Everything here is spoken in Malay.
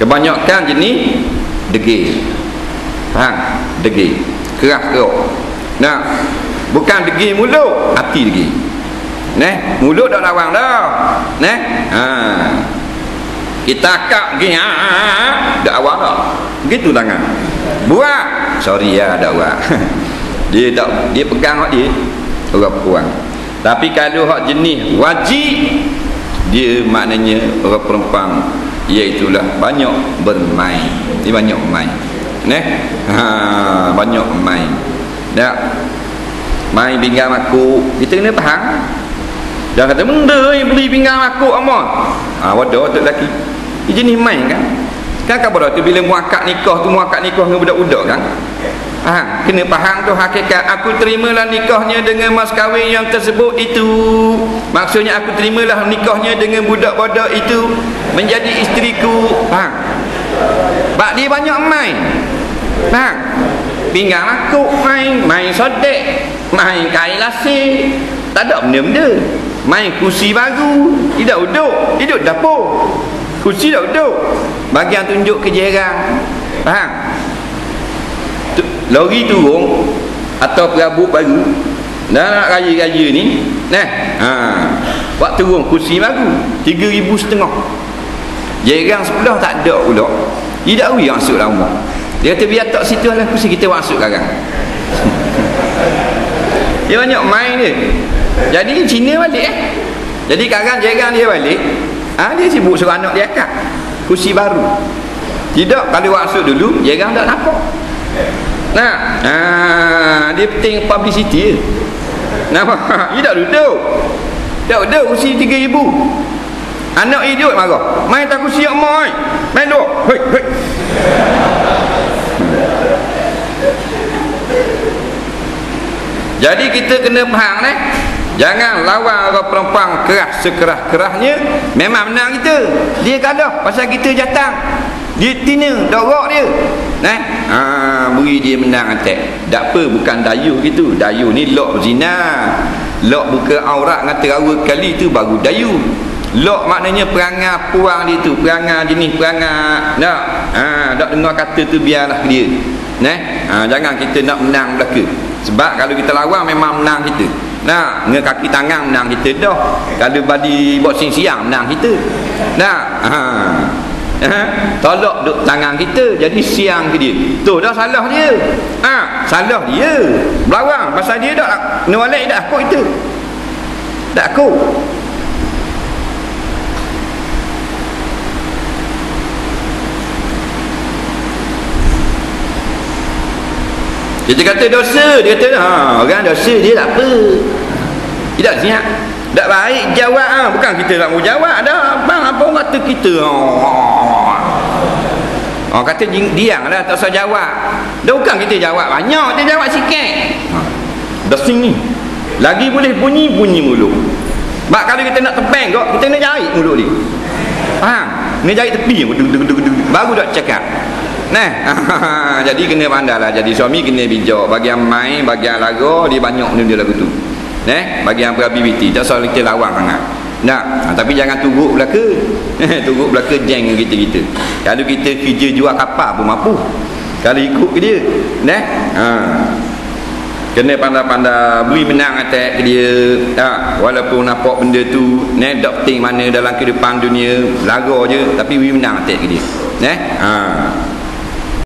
Kebanyakan jenis degil. Faham? Degil. Keras kerok. Bukan degil mulut, hati degil. Mulut dak lawang dah. Kita akak pergi dak awak dah. Begitu tangan. Buat. Sorry ya dak awak. dia pegang hak dia. Orang perempuan. Tapi kalau hak jenis wajib, dia maknanya orang perempuan iaitulah banyak bermain. Dia banyak main. Banyak main. Main pinggang makuk. Kita kena faham. Jangan kata benda yang beli pinggang makuk amat. Wadah tu lelaki. Dia jenis main kan. Kan pada tu bila muakad nikah dengan budak-budak kan. Kena faham tu hakikat. Aku terimalah nikahnya dengan mas kahwin yang tersebut itu. Maksudnya aku terimalah nikahnya dengan budak-budak itu menjadi isteriku. Faham? Bak dia banyak main. Faham? Pinggang makuk main sodek, main kain lasik. Tak ada benda-benda. Main kursi baru. Tidak duduk dapur. Kursi tak duduk. Bagian tunjuk ke jiran. Faham? Lori turun atau perabot baru nak raya-raya ni buat turun kursi baru 3,500. Jiran sebelah tak ada pula. Dia tak boleh masuk dalam rumah. Dia kata biar tak situ lah kursi kita masuk sekarang. Dia banyak main dia. Jadi Cina balik Jadi sekarang jiran dia balik dia sibuk suruh anak dia akak kursi baru. Tidak, kalau masuk dulu jiran tak nampak. Dia penting publicity. Nampak? Dia tak duduk kursi 3,000. Anak idiot marah. Main tak kursi yang main. Main duduk. Hei. Jadi kita kena faham jangan lawan orang perempuan keras sekeras-kerasnya. Memang menang kita. Dia kalah pasal kita jatang. Dia tina, dorok dia. Beri dia menang attack. Tak apa, bukan dayuh gitu. Dayuh ni lok berzina. Lok buka aurat dengan terawa kali tu baru dayuh. Lok maknanya perangai puang dia tu, perangai jenis perangai. Tak dengar kata tu biarlah dia. Jangan kita nak menang belaka. Sebab kalau kita lawan memang menang kita. Dengan kaki tangan menang kita dah. Kalau badi boxing siang menang kita. Tolak duk tangan kita jadi siang ke dia. Tu dah salah dia. Salah dia. Berlawan pasal dia dak nolak dak akut kita. Tak akut. Dia kata dosa, dia kata orang dosa dia tak apa. Dia tak siap. Tak baik jawab bukan kita nak mau jawab dah. Bang apa orang kata kita? Kata diam lah tak usah jawab. Dah bukan kita jawab banyak, dia jawab sikit. Dah sini. Lagi boleh bunyi mulut. Bak kalau kita nak tebang kok, kita nak jari mulut dia. Faham? Ni jari tepi baru dak cakap. Jadi kena pandailah. Jadi suami kena bijak. Bagian main, bagian lagu dia banyak benda lagu tu. Bagian berabi-biti tak soal kita lawang sangat. Tapi jangan turut belaka. Turut belaka jeng kita. Kalau kita kerja jual kapal pun mampu. Kalau ikut ke dia. Kena pandai-pandai beri menang atas ke dia. Walaupun nampak benda tu tak penting mana dalam kehidupan dunia, lagu je tapi beri menang atas ke dia.